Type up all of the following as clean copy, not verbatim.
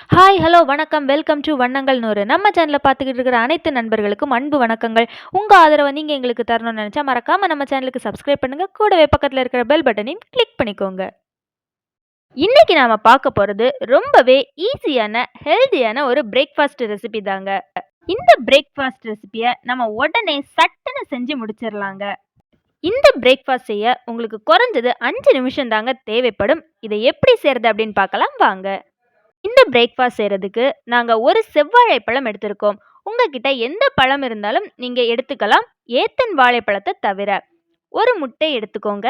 Hi, hello, வணக்கம். Welcome to வண்ணங்கள் 100. நம்ம சேனல பார்த்துக்கிட்டு இருக்கிற அனைத்து நண்பர்களுக்கும் அன்பு வணக்கங்கள். உங்க ஆதரவ நீங்க எங்களுக்கு தரணும்னு நெனச்சா, மறக்காம நம்ம சேனலுக்கு சப்ஸ்கிரைப் பண்ணுங்க. கூடவே பக்கத்துல இருக்கிற பெல் பட்டனையும் கிளிக் பண்ணிக்கோங்க. இன்னைக்கு நாம பார்க்க போறது ரொம்பவே ஈஸியான, ஹெல்தியான ஒரு பிரேக்ஃபாஸ்ட் ரெசிபி தாங்க. இந்த பிரேக்ஃபாஸ்ட் ரெசிபிய நம்ம உடனே சட்டுன்னு செஞ்சு முடிச்சிடலாங்க. இந்த பிரேக்ஃபாஸ்ட் செய்ய உங்களுக்கு குறைஞ்சது 5 நிமிஷம் தாங்க தேவைப்படும். இதை எப்படி செய்யறது அப்படின்னு பார்க்கலாம் வாங்க. இந்த பிரேக்ஃபாஸ்ட் செய்கிறதுக்கு நாங்கள் ஒரு செவ்வாழைப்பழம் எடுத்திருக்கோம். உங்ககிட்ட எந்த பழம் இருந்தாலும் நீங்கள் எடுத்துக்கலாம், ஏத்தன் வாழைப்பழத்தை தவிர. ஒரு முட்டை எடுத்துக்கோங்க.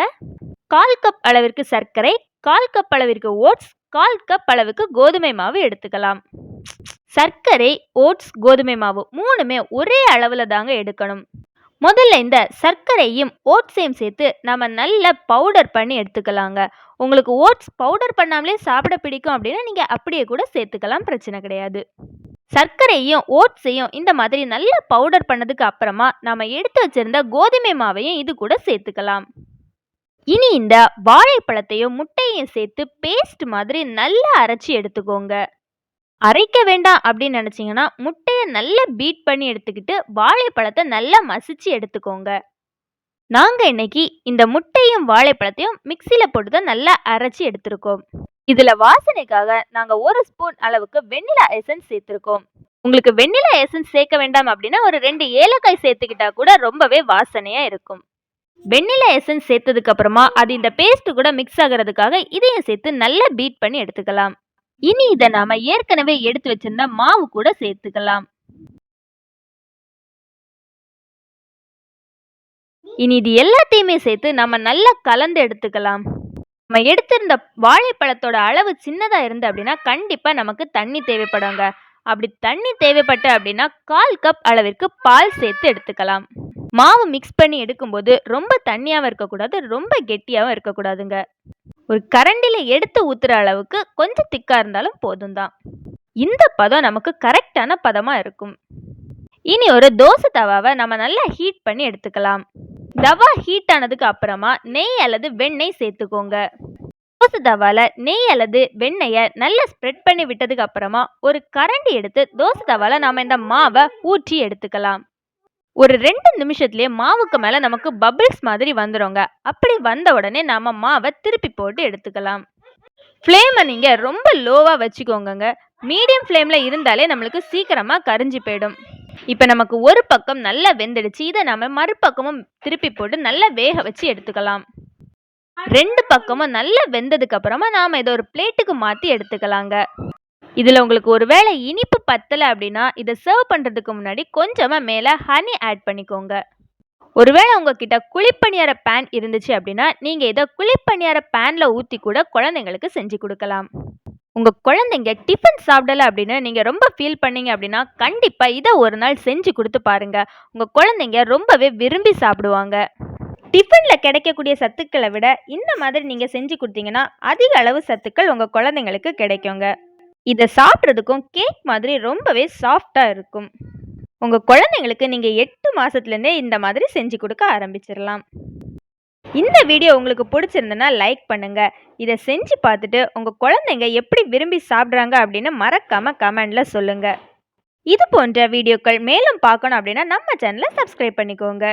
1/4 கப் அளவிற்கு சர்க்கரை, 1/4 கப் அளவிற்கு ஓட்ஸ், 1/4 கப் அளவுக்கு கோதுமை மாவு எடுத்துக்கலாம். சர்க்கரை, ஓட்ஸ், கோதுமை மாவு மூணுமே ஒரே அளவில் தாங்க எடுக்கணும். முதல்ல இந்த சர்க்கரையும் ஓட்ஸையும் சேர்த்து நம்ம நல்ல பவுடர் பண்ணி எடுத்துக்கலாங்க. உங்களுக்கு ஓட்ஸ் பவுடர் பண்ணாமலே சாப்பிட பிடிக்கும் அப்படின்னா நீங்கள் அப்படியே கூட சேர்த்துக்கலாம், பிரச்சனை கிடையாது. சர்க்கரையும் ஓட்ஸையும் இந்த மாதிரி நல்ல பவுடர் பண்ணதுக்கு அப்புறமா நம்ம எடுத்து வச்சிருந்த கோதுமை மாவையும் இது கூட சேர்த்துக்கலாம். இனி இந்த வாழைப்பழத்தையும் முட்டையையும் சேர்த்து பேஸ்ட் மாதிரி நல்லா அரைச்சி எடுத்துக்கோங்க. அரைக்க வேண்டாம் அப்படின்னு நினச்சிங்கன்னா முட்டையை நல்லா பீட் பண்ணி எடுத்துக்கிட்டு வாழைப்பழத்தை நல்லா மசிச்சு எடுத்துக்கோங்க. நாங்கள் இன்னைக்கு இந்த முட்டையும் வாழைப்பழத்தையும் மிக்சியில் போட்டு தான் நல்லா அரைச்சி எடுத்திருக்கோம். இதில் வாசனைக்காக நாங்கள் 1 ஸ்பூன் அளவுக்கு வெண்ணிலா எசன்ஸ் சேர்த்துருக்கோம். உங்களுக்கு வெண்ணிலா எசன்ஸ் சேர்க்க வேண்டாம் அப்படின்னா ஒரு 2 ஏலக்காய் சேர்த்துக்கிட்டா கூட ரொம்பவே வாசனையாக இருக்கும். வெண்ணிலா எசன்ஸ் சேர்த்ததுக்கு அப்புறமா அது இந்த பேஸ்ட் கூட மிக்ஸ் ஆகிறதுக்காக இதையும் சேர்த்து நல்லா பீட் பண்ணி எடுத்துக்கலாம். இனி இதை நாம ஏற்கனவே எடுத்து வச்சிருந்த மாவு கூட சேர்த்துக்கலாம். இனி இது எல்லாத்தையுமே சேர்த்து நம்ம நல்லா கலந்து எடுத்துக்கலாம். நம்ம எடுத்திருந்த வாழைப்பழத்தோட அளவு சின்னதா இருந்து அப்படின்னா கண்டிப்பா நமக்கு தண்ணி தேவைப்படுங்க. அப்படி தண்ணி தேவைப்பட்ட அப்படின்னா 1/4 கப் அளவிற்கு பால் சேர்த்து எடுத்துக்கலாம். மாவு மிக்ஸ் பண்ணி எடுக்கும்போது ரொம்ப தண்ணியாவும் இருக்கக்கூடாது, ரொம்ப கெட்டியாவும் இருக்கக்கூடாதுங்க. ஒரு கரண்டில எடுத்து ஊத்துற அளவுக்கு கொஞ்சம் திக்கா இருந்தாலும் போதும் தான். இந்த பதம் நமக்கு கரெக்டான பதமா இருக்கும். இனி ஒரு தோசை தவாவை நம்ம நல்லா ஹீட் பண்ணி எடுத்துக்கலாம். தவா ஹீட் ஆனதுக்கு அப்புறமா நெய் அல்லது வெண்ணெய் சேர்த்துக்கோங்க. தோசை தவால நெய் அல்லது வெண்ணெயை நல்லா ஸ்ப்ரெட் பண்ணி விட்டதுக்கு அப்புறமா ஒரு கரண்டி எடுத்து தோசை தவால நாம இந்த மாவை ஊற்றி எடுத்துக்கலாம். ஒரு 2 நிமிஷத்துலயே மாவுக்கு மேல நமக்கு பபிள்ஸ் மாதிரி வந்துருங்க. அப்படி வந்த உடனே நாம மாவை திருப்பி போட்டு எடுத்துக்கலாம். ஃப்ளேமை நீங்க ரொம்ப லோவா வச்சுக்கோங்க. மீடியம் ஃப்ளேம்ல இருந்தாலே நம்மளுக்கு சீக்கிரமா கரிஞ்சு போயிடும். இப்ப நமக்கு ஒரு பக்கம் நல்லா வெந்துடுச்சு. இதை நாம மறுபக்கமும் திருப்பி போட்டு நல்லா வேக வச்சு எடுத்துக்கலாம். 2 பக்கமும் நல்லா வெந்ததுக்கு அப்புறமா நாம இதை ஒரு பிளேட்டுக்கு மாத்தி எடுத்துக்கலாங்க. இதில் உங்களுக்கு ஒரு வேளை இனிப்பு பத்தலை அப்படின்னா இதை சர்வ் பண்ணுறதுக்கு முன்னாடி கொஞ்சமாக மேலே ஹனி ஆட் பண்ணிக்கோங்க. ஒருவேளை உங்ககிட்ட குழிப்பணியார பேன் இருந்துச்சு அப்படின்னா நீங்கள் இதை குழிப்பணியார பேனில் ஊற்றி கூட குழந்தைங்களுக்கு செஞ்சு கொடுக்கலாம். உங்கள் குழந்தைங்க டிஃபன் சாப்பிடலை அப்படின்னு நீங்கள் ரொம்ப ஃபீல் பண்ணீங்க அப்படின்னா கண்டிப்பாக இதை ஒரு நாள் செஞ்சு கொடுத்து பாருங்கள். உங்கள் குழந்தைங்க ரொம்பவே விரும்பி சாப்பிடுவாங்க. டிஃபனில் கிடைக்கக்கூடிய சத்துக்களை விட இந்த மாதிரி நீங்கள் செஞ்சு கொடுத்தீங்கன்னா அதிக அளவு சத்துக்கள் உங்கள் குழந்தைங்களுக்கு கிடைக்குங்க. இதை சாப்பிட்றதுக்கும் கேக் மாதிரி ரொம்பவே சாஃப்டாக இருக்கும். உங்கள் குழந்தைங்களுக்கு நீங்கள் 8 மாதத்துலேருந்தே இந்த மாதிரி செஞ்சு கொடுக்க ஆரம்பிச்சிடலாம். இந்த வீடியோ உங்களுக்கு பிடிச்சிருந்ததுன்னா லைக் பண்ணுங்கள். இதை செஞ்சு பார்த்துட்டு உங்கள் குழந்தைங்க எப்படி விரும்பி சாப்பிட்றாங்க அப்படின்னு மறக்காமல் கமெண்டில் சொல்லுங்கள். இது போன்ற வீடியோக்கள் மேலும் பார்க்கணும் அப்படின்னா நம்ம சேனலை சப்ஸ்கிரைப் பண்ணிக்கோங்க.